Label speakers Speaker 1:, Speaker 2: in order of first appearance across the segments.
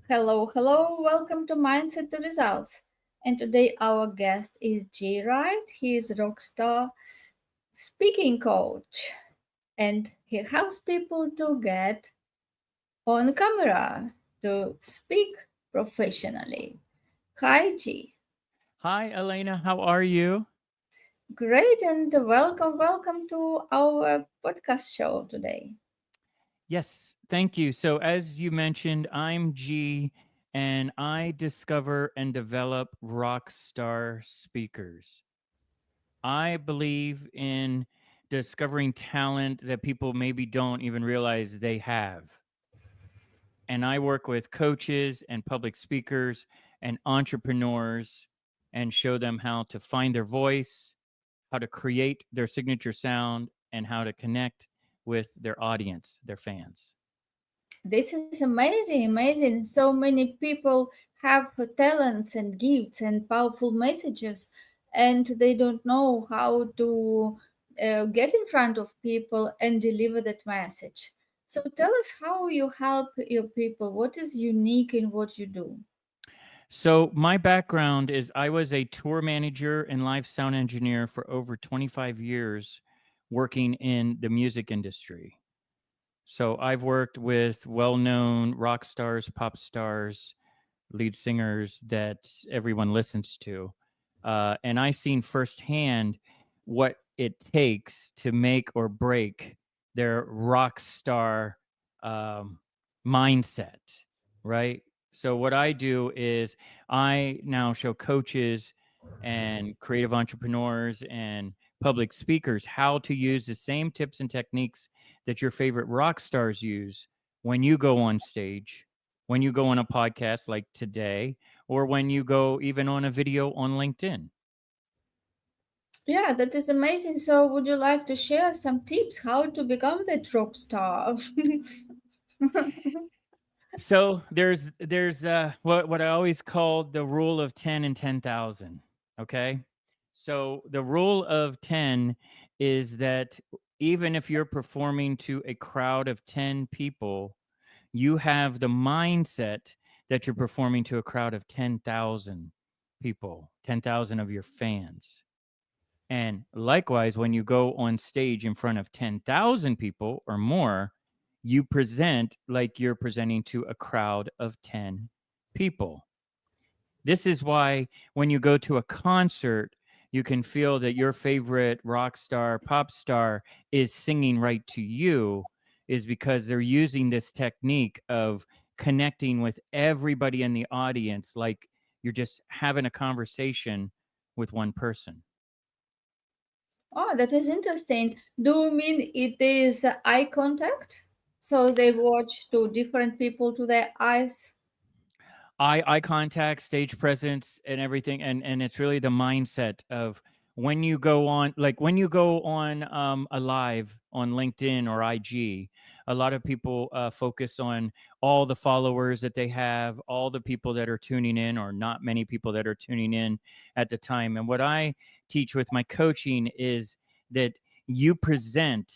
Speaker 1: Hello, hello, welcome to Mindset to Results. And today our guest is G. Wright. He is a rockstar speaking coach and he helps people to get on camera to speak professionally. Hi, G.
Speaker 2: Hi, Elena. How are you?
Speaker 1: Great and welcome to our podcast show today.
Speaker 2: Yes, thank you. So, as you mentioned, I'm G, and I discover and develop rock star speakers. I believe in discovering talent that people maybe don't even realize they have. And I work with coaches and public speakers and entrepreneurs and show them how to find their voice, how to create their signature sound, and how to connect with their audience, their fans.
Speaker 1: This is amazing, amazing. So many people have talents and gifts and powerful messages, and they don't know how to get in front of people and deliver that message. So tell us how you help your people. What is unique in what you do?
Speaker 2: So, my background is I was a tour manager and live sound engineer for over 25 years working in the music industry. So, I've worked with well known rock stars, pop stars, lead singers that everyone listens to. And I've seen firsthand what it takes to make or break their rock star um, mindset, right? So, what I do is I now show coaches and creative entrepreneurs and public speakers how to use the same tips and techniques that your favorite rock stars use when you go on stage, when you go on a podcast like today, or when you go even on a video on LinkedIn.
Speaker 1: Yeah, that is amazing. So would you like to share some tips how to become that rock star?
Speaker 2: So there's what I always call the rule of 10 and 10,000. Okay. So the rule of 10 is that even if you're performing to a crowd of 10 people, you have the mindset that you're performing to a crowd of 10,000 people, 10,000 of your fans. And likewise, when you go on stage in front of 10,000 people or more, you present like you're presenting to a crowd of 10 people. This is why when you go to a concert, you can feel that your favorite rock star, pop star is singing right to you, is because they're using this technique of connecting with everybody in the audience like you're just having a conversation with one person.
Speaker 1: Oh, that is interesting. Do you mean it is eye contact? So they watch to different people to their eyes?
Speaker 2: Eye contact, stage presence, and everything, and it's really the mindset of when you go on, like when you go on a live on LinkedIn or IG. A lot of people focus on all the followers that they have, all the people that are tuning in, or not many people that are tuning in at the time. And what I teach with my coaching is that you present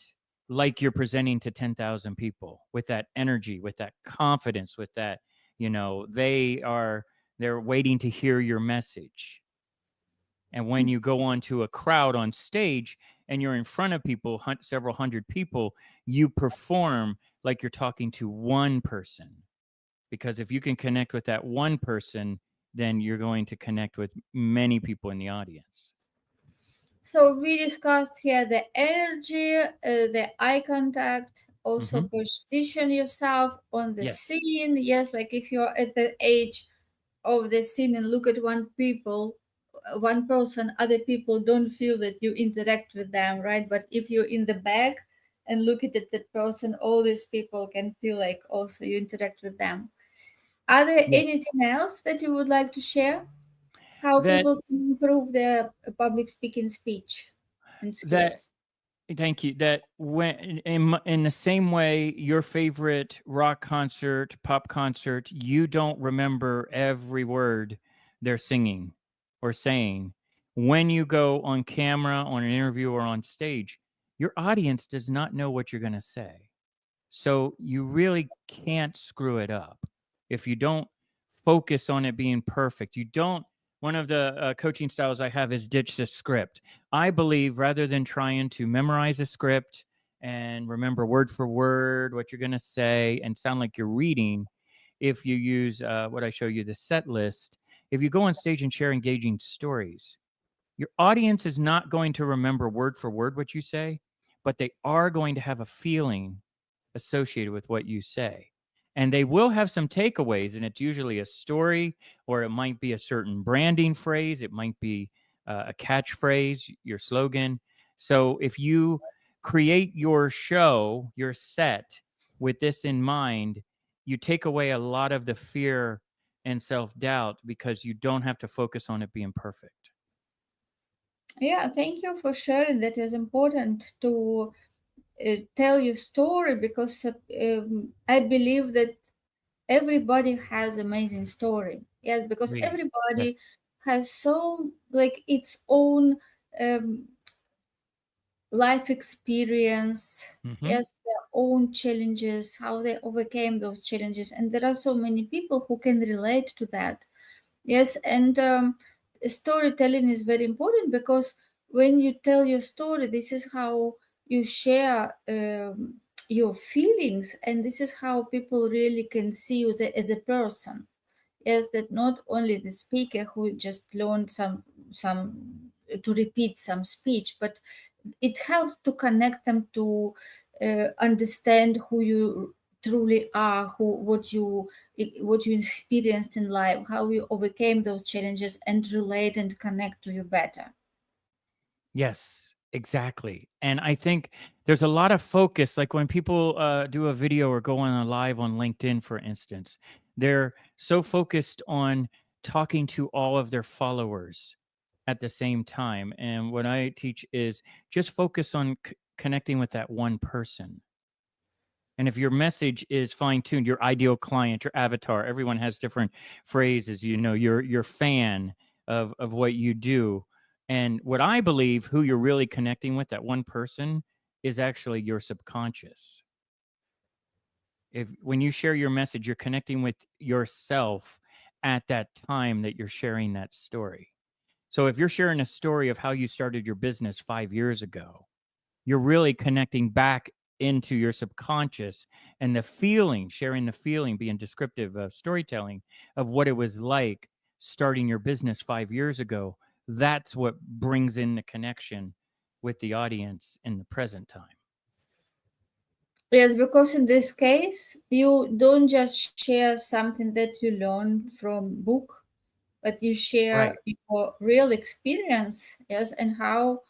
Speaker 2: like you're presenting to 10,000 people with that energy, with that confidence, with that, they're waiting to hear your message. And when you go onto a crowd on stage and you're in front of people, several hundred people, you perform like you're talking to one person. Because if you can connect with that one person, then you're going to connect with many people in the audience.
Speaker 1: So we discussed here the energy, the eye contact, also
Speaker 2: Hmm.
Speaker 1: position yourself on the
Speaker 2: Yes.
Speaker 1: scene. Yes, like if you're at the age of the scene and look at one person, other people don't feel that you interact with them, right? But if you're in the back and look at that person, all these people can feel like also you interact with them. Are there
Speaker 2: Yes.
Speaker 1: anything else that you would like to share? How
Speaker 2: That
Speaker 1: people can improve their public speaking speech and
Speaker 2: that
Speaker 1: skills?
Speaker 2: Thank you. That when in the same way, your favorite rock concert, pop concert, you don't remember every word they're singing or saying. When you go on camera, on an interview, or on stage, your audience does not know what you're going to say. So you really can't screw it up. If you don't focus on it being perfect. You don't. One of the coaching styles I have is ditch the script. I believe rather than trying to memorize a script and remember word for word what you're going to say and sound like you're reading, if you use what I show you, the set list, if you go on stage and share engaging stories, your audience is not going to remember word for word what you say, but they are going to have a feeling associated with what you say. And they will have some takeaways, and it's usually a story, or it might be a certain branding phrase, it might be a catchphrase, your slogan. So if you create your show, your set with this in mind, you take away a lot of the fear and self doubt because you don't have to focus on it being perfect.
Speaker 1: Yeah, thank you for sharing. That is important to tell your story, because I believe that everybody has amazing story. Yes, because
Speaker 2: Great.
Speaker 1: everybody
Speaker 2: Yes.
Speaker 1: has so like its own um, life experience.
Speaker 2: Hmm.
Speaker 1: Yes, their own challenges, how they overcame those challenges, and there are so many people who can relate to that. Yes, and storytelling is very important, because when you tell your story, this is how you share your feelings, and this is how people really can see you as a person. Yes, that not only the speaker who just learned some to repeat some speech, but it helps to connect them to understand who you truly are, who what you experienced in life, how you overcame those challenges, and relate and connect to you better.
Speaker 2: Yes, exactly. And I think there's a lot of focus, like when people do a video or go on a live on LinkedIn, for instance, they're so focused on talking to all of their followers at the same time. And what I teach is just focus on connecting with that one person. And if your message is fine tuned, your ideal client, your avatar, everyone has different phrases, your fan of what you do. And what I believe who you're really connecting with, that one person, is actually your subconscious. If when you share your message, you're connecting with yourself at that time that you're sharing that story. So if you're sharing a story of how you started your business 5 years ago, you're really connecting back into your subconscious, and the feeling, sharing the feeling, being descriptive of storytelling of what it was like starting your business 5 years ago. That's what brings in the connection with the audience in the present time.
Speaker 1: Yes, because in this case, you don't just share something that you learned from book, but you share
Speaker 2: Right.
Speaker 1: your real experience. Yes, and how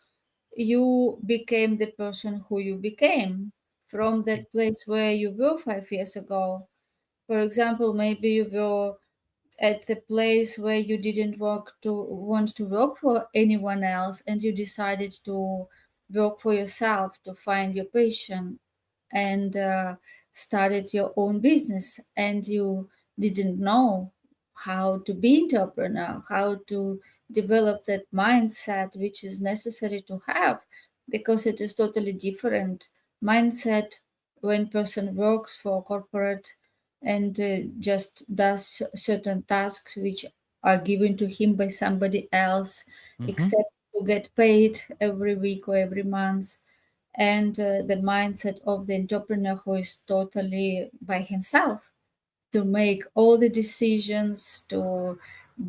Speaker 1: you became the person who you became from that place where you were 5 years ago. For example, maybe you were at the place where you didn't want to work for anyone else, and you decided to work for yourself, to find your passion, and started your own business, and you didn't know how to be entrepreneur, how to develop that mindset which is necessary to have, because it is totally different mindset when person works for corporate and just does certain tasks which are given to him by somebody else,
Speaker 2: Hmm.
Speaker 1: except to get paid every week or every month. And the mindset of the entrepreneur who is totally by himself, to make all the decisions, to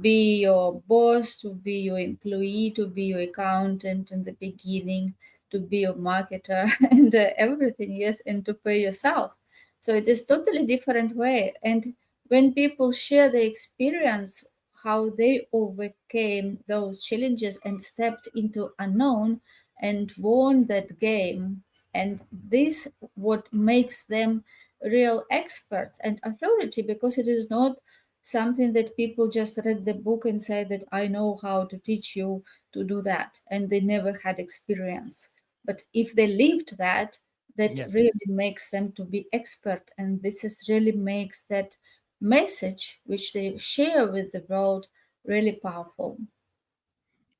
Speaker 1: be your boss, to be your employee, to be your accountant in the beginning, to be your marketer and everything, yes, and to pay yourself. So it is totally different way. And when people share their experience, how they overcame those challenges and stepped into unknown and won that game, and this what makes them real experts and authority, because it is not something that people just read the book and say that I know how to teach you to do that, and they never had experience. But if they lived that, that
Speaker 2: Yes.
Speaker 1: really makes them to be expert, and this is really makes that message which they share with the world really powerful.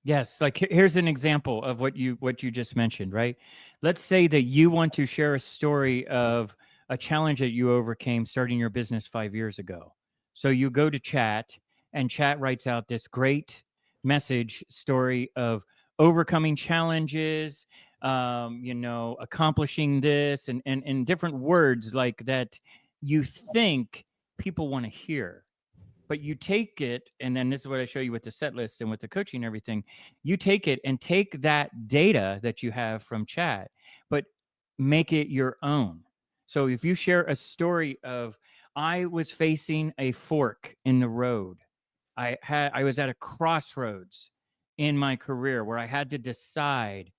Speaker 2: Yes, like here's an example of what you just mentioned, right? Let's say that you want to share a story of a challenge that you overcame starting your business 5 years ago. So you go to chat, and chat writes out this great message story of overcoming challenges, accomplishing this, and different words like that you think people want to hear. But you take it, and then this is what I show you with the set list and with the coaching and everything. You take it and take that data that you have from chat, but make it your own. So if you share a story of, I was facing a fork in the road. I was at a crossroads in my career where I had to decide,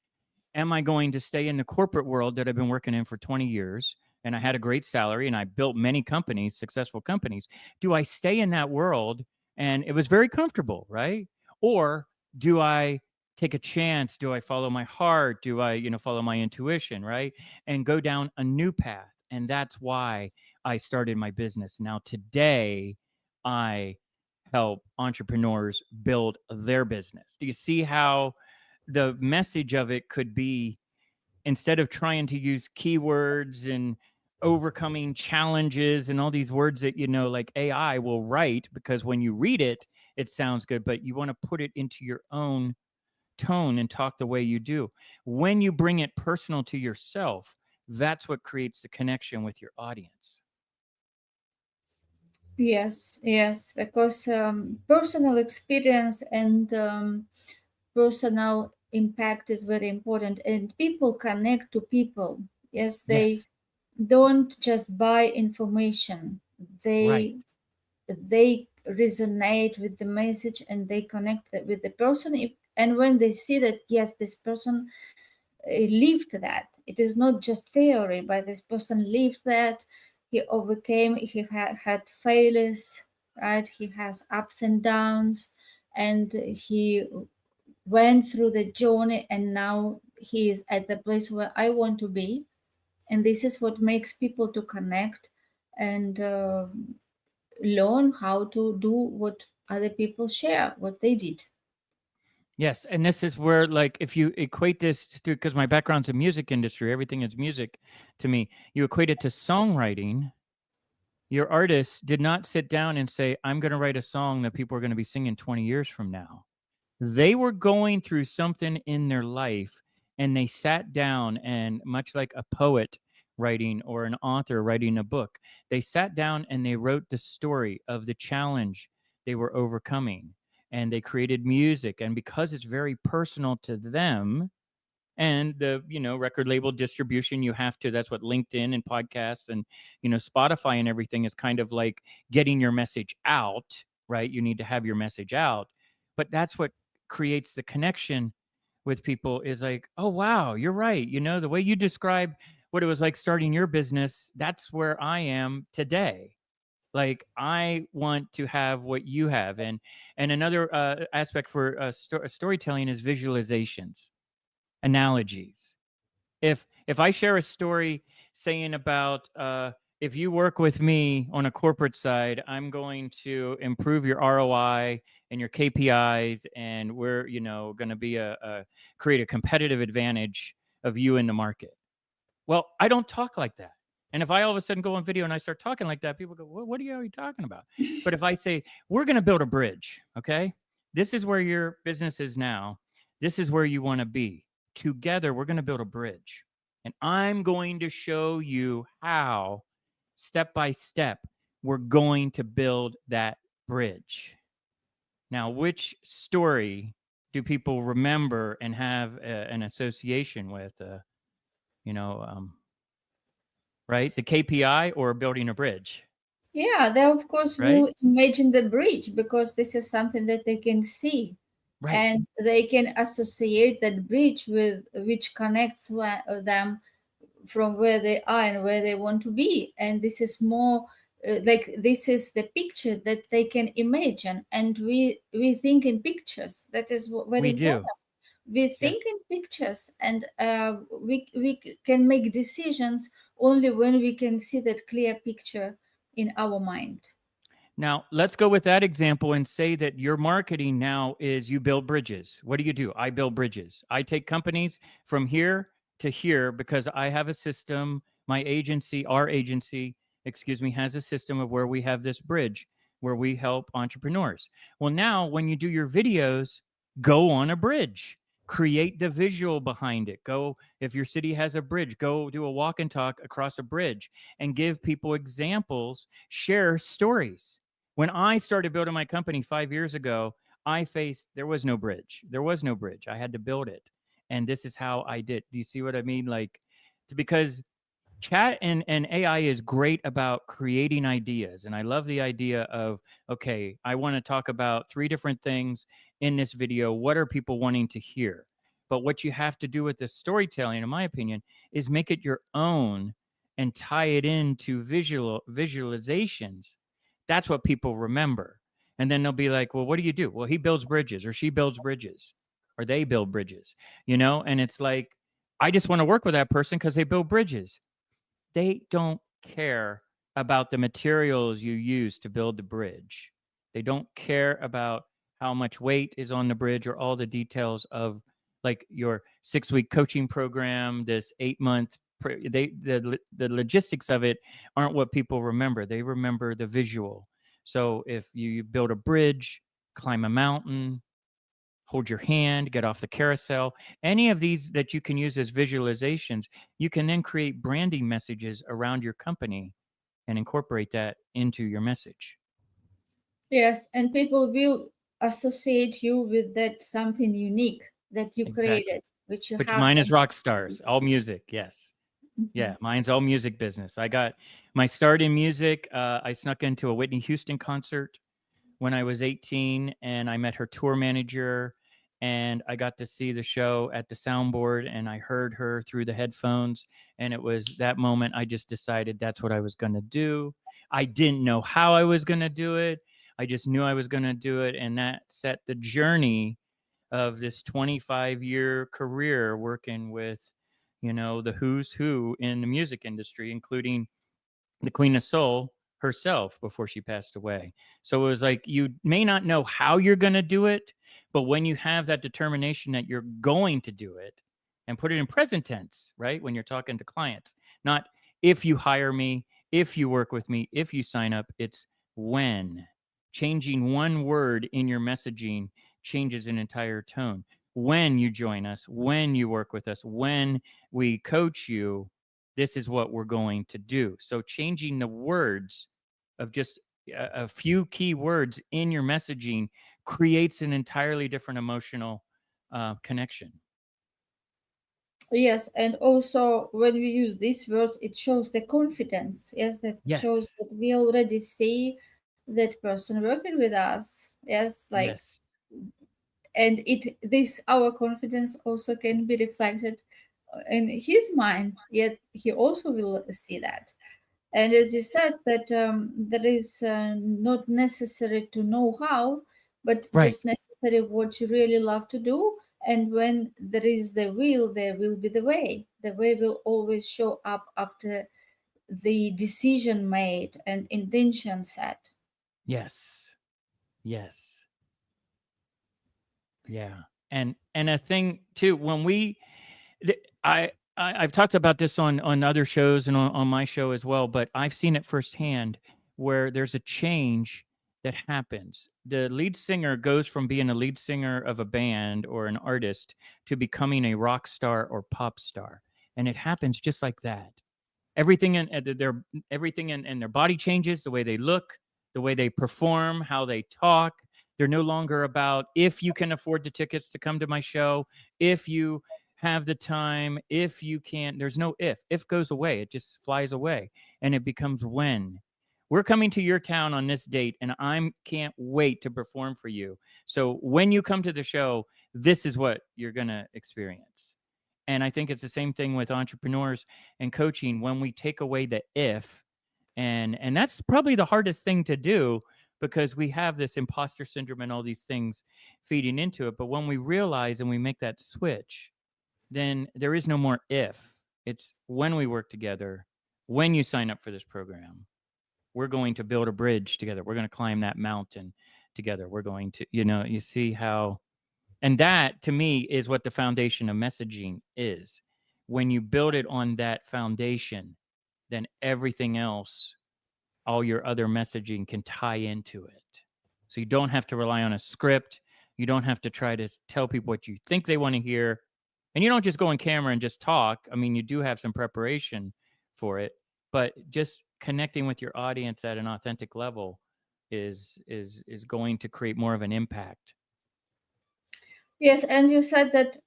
Speaker 2: am I going to stay in the corporate world that I've been working in for 20 years? And I had a great salary and I built many companies, successful companies. Do I stay in that world? And it was very comfortable, right? Or do I take a chance? Do I follow my heart? Do I, follow my intuition, right? And go down a new path. And that's why I started my business. Now, today, I help entrepreneurs build their business. Do you see how the message of it could be, instead of trying to use keywords and overcoming challenges and all these words that like AI will write, because when you read it it sounds good, but you want to put it into your own tone and talk the way you do. When you bring it personal to yourself, that's what creates the connection with your audience.
Speaker 1: Yes, yes, because personal experience and personal impact is very important, and people connect to people. Yes, they
Speaker 2: Yes,
Speaker 1: don't just buy information.
Speaker 2: right.
Speaker 1: They resonate with the message and they connect with the person. And when they see that, yes, this person lived that, it is not just theory, but this person lived that. He overcame, he had failures, right? He has ups and downs, and he went through the journey, and now he is at the place where I want to be. And this is what makes people to connect and learn how to do what other people share, what they did.
Speaker 2: Yes, and this is where, like, if you equate this to, because my background's in music industry, everything is music to me. You equate it to songwriting. Your artists did not sit down and say, I'm going to write a song that people are going to be singing 20 years from now. They were going through something in their life, and they sat down, and much like a poet writing or an author writing a book, they sat down and they wrote the story of the challenge they were overcoming, and they created music. And because it's very personal to them, and the record label distribution, you have to, that's what LinkedIn and podcasts and Spotify and everything is kind of like getting your message out, right? You need to have your message out, but that's what creates the connection with people, is like, oh wow, you're right, the way you describe what it was like starting your business, that's where I am today. Like, I want to have what you have. And another aspect for storytelling is visualizations, analogies. If I share a story saying about, if you work with me on a corporate side, I'm going to improve your ROI and your KPIs, and we're going to be a create a competitive advantage of you in the market. Well, I don't talk like that. And if I all of a sudden go on video and I start talking like that, people go, what are you talking about? But if I say, we're going to build a bridge, okay? This is where your business is now. This is where you want to be. Together, we're going to build a bridge. And I'm going to show you how, step by step, we're going to build that bridge. Now, which story do people remember and have an association with? You know, um, right? The KPI or building a bridge,
Speaker 1: Yeah, they of course
Speaker 2: right?
Speaker 1: will imagine the bridge because this is something that they can see,
Speaker 2: Right.
Speaker 1: and they can associate that bridge with which connects them from where they are and where they want to be. And this is more like this is the picture that they can imagine, and we think in pictures. That is very
Speaker 2: We do.
Speaker 1: important. We
Speaker 2: Yes.
Speaker 1: think in pictures, and we can make decisions only when we can see that clear picture in our mind.
Speaker 2: Now, let's go with that example and say that your marketing now is you build bridges. What do you do? I build bridges. I take companies from here to here because I have a system. My agency, our agency, excuse me, has a system of where we have this bridge. where we help entrepreneurs. Well, now when you do your videos, go on a bridge, create the visual behind it. Go, if your city has a bridge, go do a walk and talk across a bridge and give people examples, share stories. When I started building my company 5 years ago, there was no bridge. There was no bridge. I had to build it. And this is how I did. Do you see what I mean? Like, because chat and AI is great about creating ideas. And I love the idea of, okay, I want to talk about three different things in this video. What are people wanting to hear? But what you have to do with the storytelling, in my opinion, is make it your own and tie it into visualizations. That's what people remember. And then they'll be like, well, what do you do? Well, he builds bridges, or she builds bridges, or they build bridges, and it's like, I just want to work with that person because they build bridges. They don't care about the materials you use to build the bridge. They don't care about how much weight is on the bridge or all the details of, like, your 6-week coaching program, this 8-month. The logistics of it aren't what people remember. They remember the visual. So if you build a bridge, climb a mountain, hold your hand, get off the carousel, any of these that you can use as visualizations, you can then create branding messages around your company and incorporate that into your message.
Speaker 1: Yes, and people will associate you with that something unique that you
Speaker 2: Exactly.
Speaker 1: created, which you
Speaker 2: Which
Speaker 1: have
Speaker 2: mine is rock
Speaker 1: consistently.
Speaker 2: stars, all music. Yes.
Speaker 1: Mhm.
Speaker 2: Yeah. Mine's all music business. I got my start in music. I snuck into a Whitney Houston concert when I was 18, and I met her tour manager, and I got to see the show at the soundboard, and I heard her through the headphones, and it was that moment I just decided that's what I was going to do. I didn't know how I was going to do it. I just knew I was going to do it, and that set the journey of this 25-year career working with, the who's who in the music industry, including the Queen of Soul herself before she passed away. So it was like, you may not know how you're going to do it, but when you have that determination that you're going to do it, and put it in present tense, right? When you're talking to clients, not if you hire me, if you work with me, if you sign up, it's when. Changing one word in your messaging changes an entire tone. When you join us, when you work with us, when we coach you, this is what we're going to do. So changing the words of just a few key words in your messaging creates an entirely different emotional connection.
Speaker 1: Yes, and also when we use these words, it shows the confidence. Yes, that shows
Speaker 2: Yes.
Speaker 1: that we already see that person working with us. Yes, like,
Speaker 2: Yes.
Speaker 1: and it this our confidence also can be reflected in his mind. Yet he also will see that. And as you said, that there is not necessary to know how, but
Speaker 2: Right.
Speaker 1: just necessary what you really love to do. And when there is the will, there will be the way. The way will always show up after the decision made and intention set.
Speaker 2: Yes. Yes. Yeah. And a thing too, when we I've talked about this on other shows and on my show as well, but I've seen it firsthand where there's a change that happens. The lead singer goes from being a lead singer of a band or an artist to becoming a rock star or pop star. And it happens just like that. Everything in their body changes, the way they look, the way they perform, how they talk. They're no longer about if you can afford the tickets to come to my show, if you have the time, if you can't. There's no if goes away, it just flies away, and it becomes when. We're coming to your town on this date, and I can't wait to perform for you. So when you come to the show, this is what you're going to experience. And I think it's the same thing with entrepreneurs and coaching. When we take away the if, and that's probably the hardest thing to do, because we have this imposter syndrome and all these things feeding into it. But when we realize and we make that switch, then there is no more if. It's when we work together, when you sign up for this program, we're going to build a bridge together, we're going to climb that mountain together, we're going to, you see how. And that, to me, is what the foundation of messaging is. When you build it on that foundation, then everything else all your other messaging can tie into it. So you don't have to rely on a script. You don't have to try to tell people what you think they want to hear. And you don't just go on camera and just talk. I mean, you do have some preparation for it, but just connecting with your audience at an authentic level is going to create more of an impact.
Speaker 1: Yes, and you said that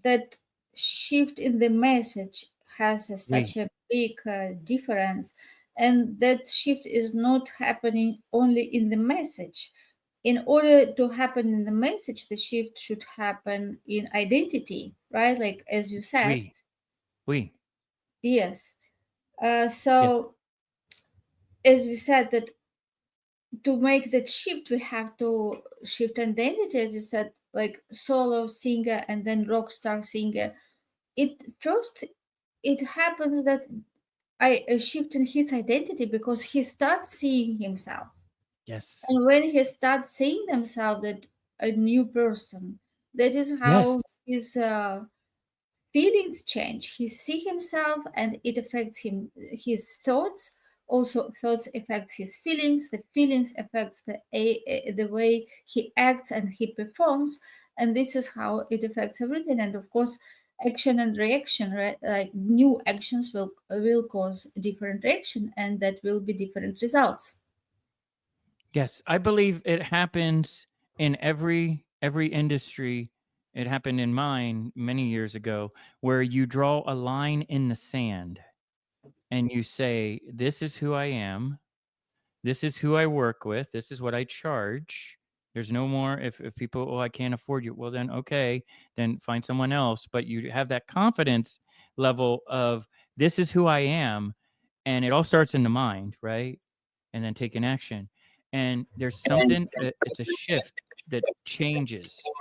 Speaker 1: that shift in the message has
Speaker 2: We
Speaker 1: such a big difference, and that shift is not happening only in the message. In order to happen in the message, the shift should happen in identity, right? Like as you said,
Speaker 2: we we
Speaker 1: yes.
Speaker 2: yes,
Speaker 1: So as we said that to make that shift, we have to shift identity, as you said, like solo singer and then rock star singer. It first it happens that I shift in his identity because he starts seeing himself,
Speaker 2: yes,
Speaker 1: and when he starts seeing himself that a new person, that is
Speaker 2: yes,
Speaker 1: how his feelings change. He see himself and it affects him, his thoughts. Also thoughts affects his feelings, the feelings affects the way he acts and he performs, and this is how it affects everything. And of course, action and reaction, right? Like new actions will cause different reaction, and that will be different results.
Speaker 2: yes. I believe it happens in every industry. It happened in mine many years ago, where you draw a line in the sand and you say, "This is who I am. This is who I work with. This is what I charge." There's no more, if people, "Oh, I can't afford you." Well, then, okay, then find someone else. But you have that confidence level of, "This is who I am." And it all starts in the mind, right? And then taking action. And there's something, it's a shift that changes.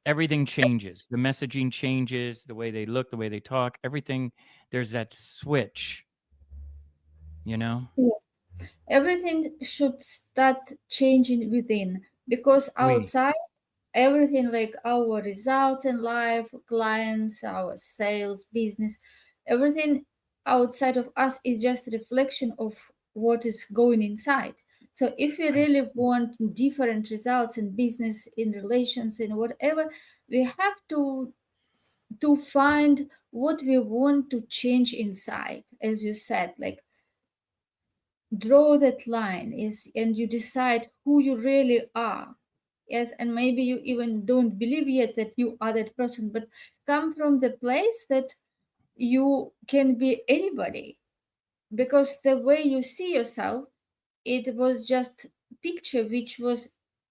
Speaker 2: Everything changes. The messaging changes, the way they look, the way they talk, everything. There's that switch, you know?
Speaker 1: Yes. Everything should start changing within, because
Speaker 2: We,
Speaker 1: outside everything, like our results in life, clients, our sales, business, everything outside of us is just a reflection of what is going inside. So if we
Speaker 2: right.
Speaker 1: really want different results in business, in relations, in whatever, we have to find what we want to change inside, as you said, like draw that line is, and you decide who you really are. Yes, and maybe you even don't believe yet that you are that person, but come from the place that you can be anybody, because the way you see yourself, it was just picture which was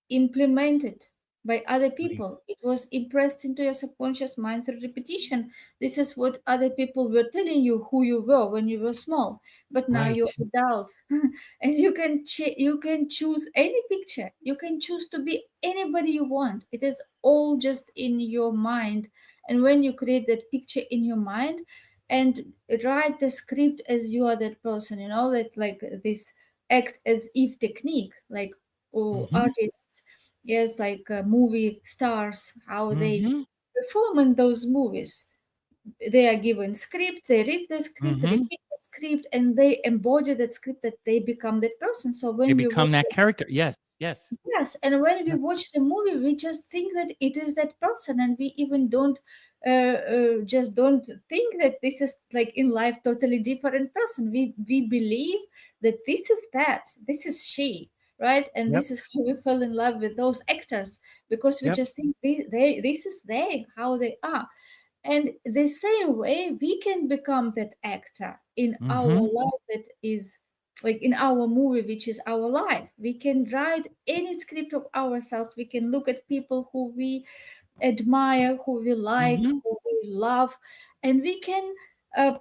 Speaker 1: implemented by other
Speaker 2: We,
Speaker 1: people. It was impressed into your subconscious mind through repetition. This is what other people were telling you who you were when you were small, but now you're
Speaker 2: right.
Speaker 1: adult. And you can choose any picture, you can choose to be anybody you want. It is all just in your mind. And when you create that picture in your mind and write the script as you are that person, that like this act as if technique, like
Speaker 2: Mhm.
Speaker 1: artists, yes, like movie stars, how they
Speaker 2: Mhm.
Speaker 1: perform in those movies. They are given script, they read the script,
Speaker 2: Mhm.
Speaker 1: repeat the script, and they embody that script, that they become that person. So
Speaker 2: They
Speaker 1: when we
Speaker 2: become
Speaker 1: watch,
Speaker 2: that character. Yes, yes.
Speaker 1: yes, and when we
Speaker 2: Yep.
Speaker 1: watch the movie, we just think that it is that person, and we even don't just don't think that this is like in life totally different person. We believe that this is she, right? And
Speaker 2: Yep.
Speaker 1: this is how we fell in love with those actors, because we
Speaker 2: Yep.
Speaker 1: just think this is they how they are. And the same way, we can become that actor in our
Speaker 2: Mhm.
Speaker 1: life, that is like in our movie, which is our life. We can write any script of ourselves. We can look at people who we admire, who we like,
Speaker 2: Mhm.
Speaker 1: who we love, and we can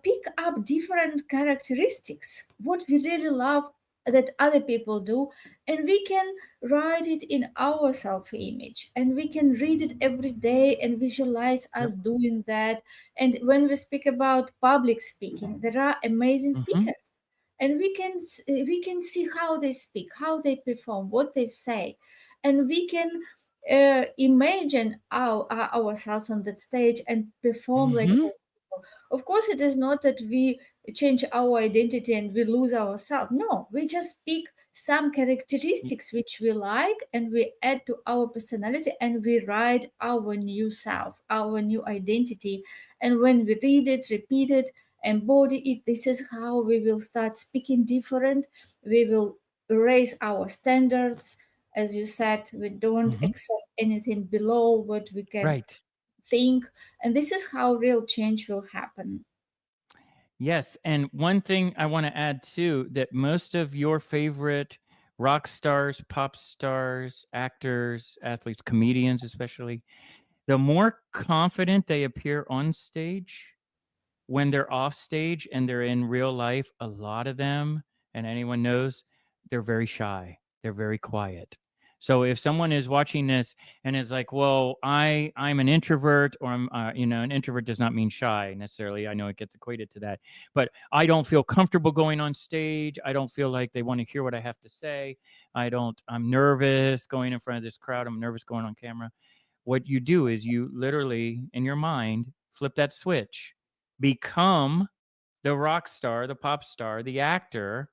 Speaker 1: pick up different characteristics, what we really love that other people do, and we can write it in our self image, and we can read it every day and visualize
Speaker 2: Yep.
Speaker 1: us doing that. And when we speak about public speaking, there are amazing
Speaker 2: Mhm.
Speaker 1: speakers, and we can see how they speak, how they perform, what they say, and we can imagine ourselves on that stage and perform like
Speaker 2: Mhm.
Speaker 1: those people. Of course, it is not that we change our identity and we lose ourselves. No, we just pick some characteristics which we like and we add to our personality and we write our new self, our new identity. And when we read it, repeat it, embody it, this is how we will start speaking different. We will raise our standards. As you said, we don't
Speaker 2: Hmm.
Speaker 1: accept anything below what we can
Speaker 2: Right.
Speaker 1: think. And this is how real change will happen.
Speaker 2: Yes. And one thing I want to add too, that most of your favorite rock stars, pop stars, actors, athletes, comedians, especially, the more confident they appear on stage, when they're off stage and they're in real life, a lot of them, and anyone knows, they're very shy. They're very quiet. So if someone is watching this and is like, "Well, I'm an introvert," or I'm, an introvert does not mean shy necessarily. I know it gets equated to that, but I don't feel comfortable going on stage. I don't feel like they want to hear what I have to say. I don't. I'm nervous going in front of this crowd. I'm nervous going on camera. What you do is you literally, in your mind, flip that switch, become the rock star, the pop star, the actor,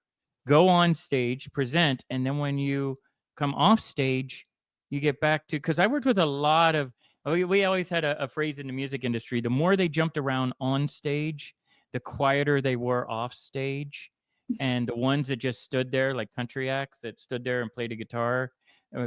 Speaker 2: go on stage, present, and then when you come off stage, you get back to, because I worked with a lot of, we always had a phrase in the music industry: the more they jumped around on stage, the quieter they were off stage. And the ones that just stood there, like country acts that stood there and played a guitar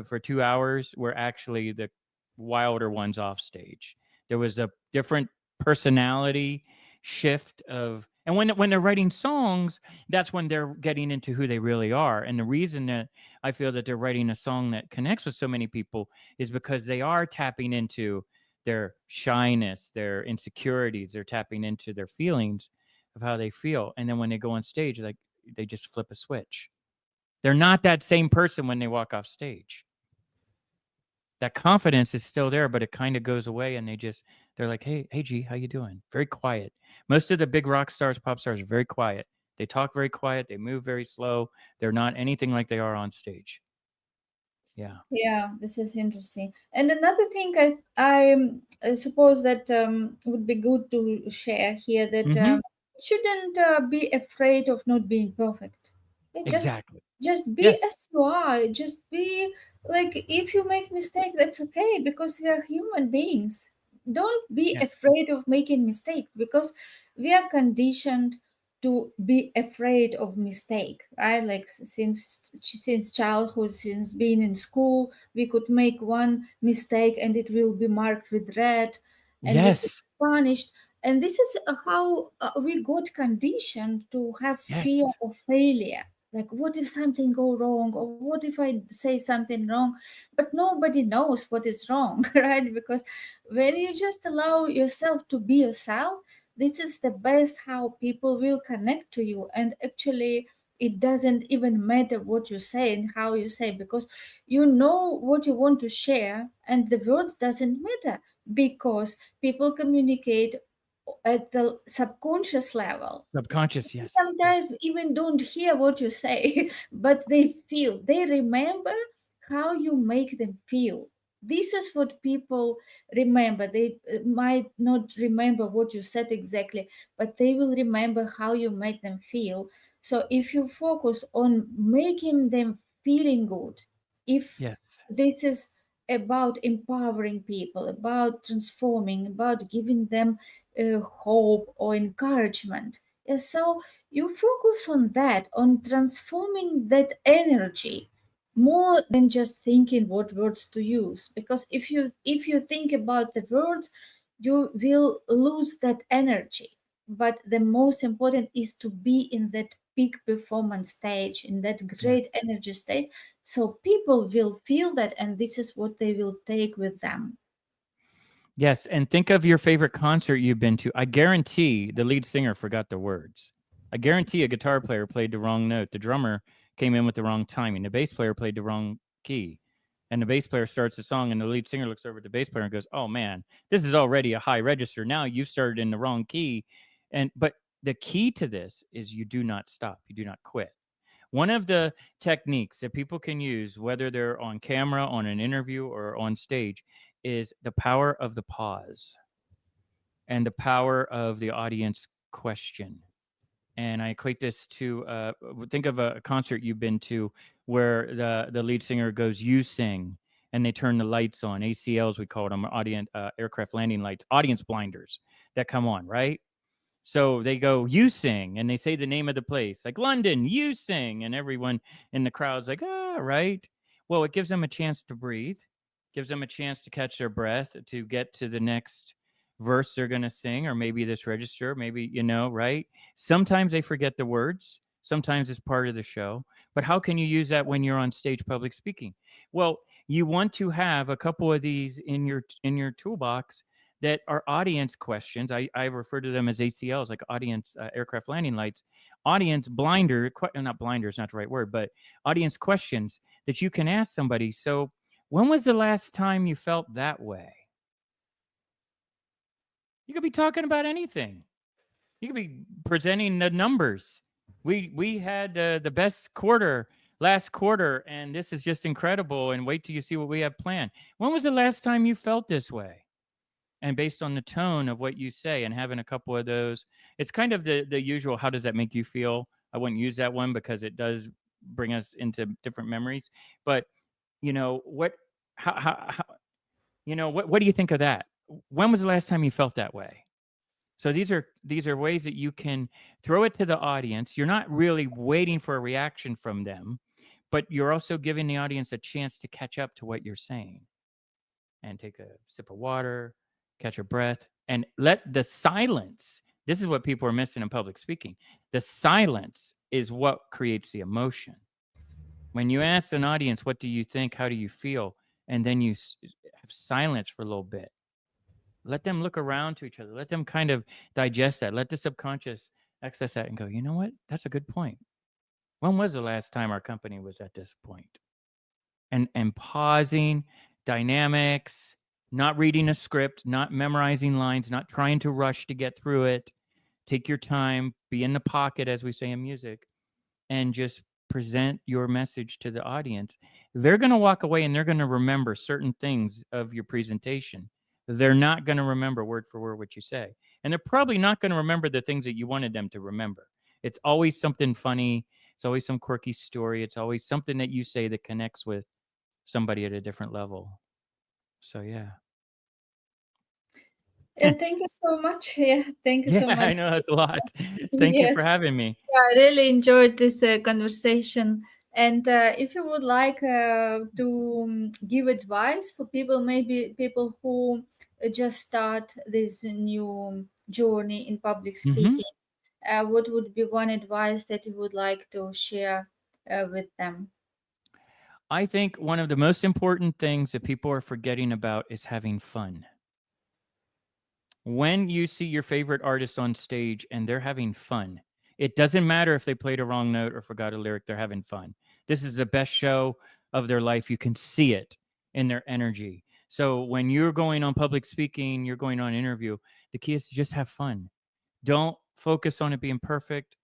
Speaker 2: for 2 hours, were actually the wilder ones off stage. There was a different personality shift of, and when they're writing songs, that's when they're getting into who they really are. And the reason that I feel that they're writing a song that connects with so many people is because they are tapping into their shyness, their insecurities, they're tapping into their feelings of how they feel. And then when they go on stage, like, they just flip a switch. They're not that same person when they walk off stage. That confidence is still there, but it kind of goes away, and they're like, hey G, how you doing? Very quiet. Most of the big rock stars, pop stars, are very quiet. They talk very quiet, they move very slow. They're not anything like they are on stage. Yeah.
Speaker 1: Yeah, this is interesting. And another thing I suppose that would be good to share here that
Speaker 2: Mm-hmm.
Speaker 1: shouldn't be afraid of not being perfect. Yeah,
Speaker 2: Exactly.
Speaker 1: just be
Speaker 2: Yes.
Speaker 1: as you are. Just be like, if you make mistake, that's okay because we are human beings. Don't be
Speaker 2: Yes.
Speaker 1: afraid of making mistakes because we are conditioned to be afraid of mistake, right? Like since childhood, since being in school, we could make one mistake and it will be marked with red and we could
Speaker 2: Yes.
Speaker 1: be punished. And this is how we got conditioned to have
Speaker 2: Yes.
Speaker 1: fear of failure. Like, what if something go wrong, or what if I say something wrong? But nobody knows what is wrong, right? Because when you just allow yourself to be yourself, this is the best how people will connect to you. And actually, it doesn't even matter what you say and how you say, because you know what you want to share and the words doesn't matter, because people communicate at the subconscious level.
Speaker 2: Subconscious. Yes. Yes.
Speaker 1: Sometimes even don't hear what you say, but they feel, they remember how you make them feel. This is what people remember. They might not remember what you said exactly, but they will remember how you made them feel. So if you focus on making them feeling good, if
Speaker 2: Yes.
Speaker 1: this is about empowering people, about transforming, about giving them hope or encouragement. So you focus on that, on transforming that energy more than just thinking what words to use. Because if you think about the words, you will lose that energy. But the most important is to be in that peak performance stage, in that
Speaker 2: Yes.
Speaker 1: great energy state, so people will feel that and this is what they will take with them.
Speaker 2: Yes, and think of your favorite concert you've been to. I guarantee the lead singer forgot the words. I guarantee a guitar player played the wrong note. The drummer came in with the wrong timing. The bass player played the wrong key. And the bass player starts the song, and the lead singer looks over at the bass player and goes, "Oh man, this is already a high register. Now you started in the wrong key." And but the key to this is you do not stop. You do not quit. One of the techniques that people can use, whether they're on camera, on an interview, or on stage, is the power of the pause and the power of the audience question. And I equate this to think of a concert you've been to where the lead singer goes, "You sing," and they turn the lights on. ACLs, we call them, audience aircraft landing lights, audience blinders that come on, right? So they go, "You sing," and they say the name of the place, like London, "You sing," and everyone in the crowd's like, "Ah," right? Well, it gives them a chance to breathe, gives them a chance to catch their breath, to get to the next verse they're going to sing, or maybe this register, maybe, right? Sometimes they forget the words. Sometimes it's part of the show. But how can you use that when you're on stage public speaking? Well, you want to have a couple of these in your toolbox that are audience questions. I refer to them as ACLs, like audience aircraft landing lights, audience not blinders, not the right word, but audience questions that you can ask somebody. So, when was the last time you felt that way? You could be talking about anything. You could be presenting the numbers. We had the best quarter last quarter, and this is just incredible. And wait till you see what we have planned. When was the last time you felt this way? And based on the tone of what you say and having a couple of those, it's kind of the usual, how does that make you feel? I wouldn't use that one because it does bring us into different memories. But what how what do you think of that? When was the last time you felt that way? So these are ways that you can throw it to the audience. You're not really waiting for a reaction from them, but you're also giving the audience a chance to catch up to what you're saying, and take a sip of water, catch your breath, and let the silence. This is what people are missing in public speaking. The silence is what creates the emotion. When you ask an audience, "What do you think? How do you feel?" and then you have silence for a little bit, let them look around to each other. Let them kind of digest that. Let the subconscious access that and go, "You know what? That's a good point. When was the last time our company was at this point?" And pausing, dynamics, not reading a script, not memorizing lines, not trying to rush to get through it. Take your time, be in the pocket, as we say in music, and just present your message to the audience. They're going to walk away and they're going to remember certain things of your presentation. They're not going to remember word for word what you say. And they're probably not going to remember the things that you wanted them to remember. It's always something funny. It's always some quirky story. It's always something that you say that connects with somebody at a different level. So, yeah.
Speaker 1: Yeah, thank you so much. Yeah, thank you
Speaker 2: Yeah,
Speaker 1: so much.
Speaker 2: I know that's a lot. Thank you
Speaker 1: Yes.
Speaker 2: for having me.
Speaker 1: Yeah, I really enjoyed this conversation. And if you would like to give advice for people, maybe people who just start this new journey in public
Speaker 2: Hmm.
Speaker 1: speaking, what would be one advice that you would like to share with them?
Speaker 2: I think one of the most important things that people are forgetting about is having fun. When you see your favorite artist on stage and they're having fun, it doesn't matter if they played a wrong note or forgot a lyric, they're having fun. This is the best show of their life. You can see it in their energy. So when you're going on public speaking, you're going on interview, the key is to just have fun. Don't focus on it being perfect.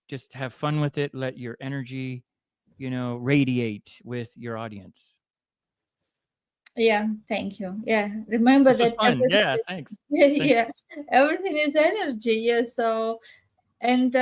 Speaker 2: Just have fun with it. Let your energy, radiate with your audience.
Speaker 1: Yeah, thank you. Yeah, remember
Speaker 2: This was
Speaker 1: that
Speaker 2: fun.
Speaker 1: everything
Speaker 2: Yeah,
Speaker 1: is
Speaker 2: thanks. Thanks.
Speaker 1: yeah, everything is energy. Yeah, so and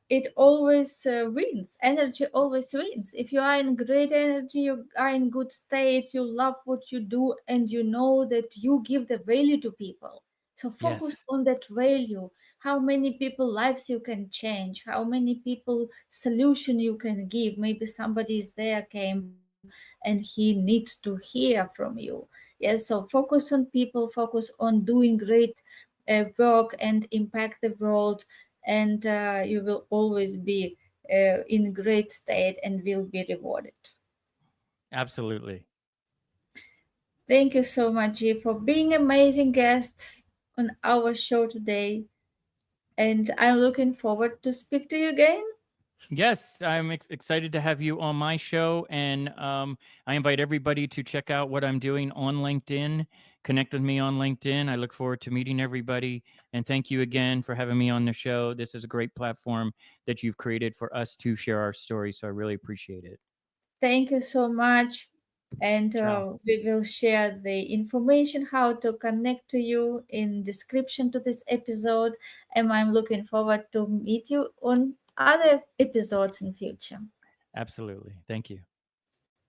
Speaker 1: it always wins. Energy always wins. If you are in great energy, you are in good state, you love what you do, and you know that you give the value to people. So focus
Speaker 2: Yes.
Speaker 1: on that value. How many people lives you can change, how many people solution you can give. Maybe somebody is there came and he needs to hear from you. Yes, so focus on people, focus on doing great work and impact the world, and you will always be in great state and will be rewarded.
Speaker 2: Absolutely.
Speaker 1: Thank you so much, G, for being amazing guest on our show today. And I'm looking forward to speak to you again.
Speaker 2: Yes, I'm excited to have you on my show. And I invite everybody to check out what I'm doing on LinkedIn. Connect with me on LinkedIn. I look forward to meeting everybody. And thank you again for having me on the show. This is a great platform that you've created for us to share our story. So I really appreciate it.
Speaker 1: Thank you so much. and
Speaker 2: Ciao.
Speaker 1: we will share the information how to connect to you in description to this episode, and I'm looking forward to meet you on other episodes in future.
Speaker 2: Absolutely. Thank you.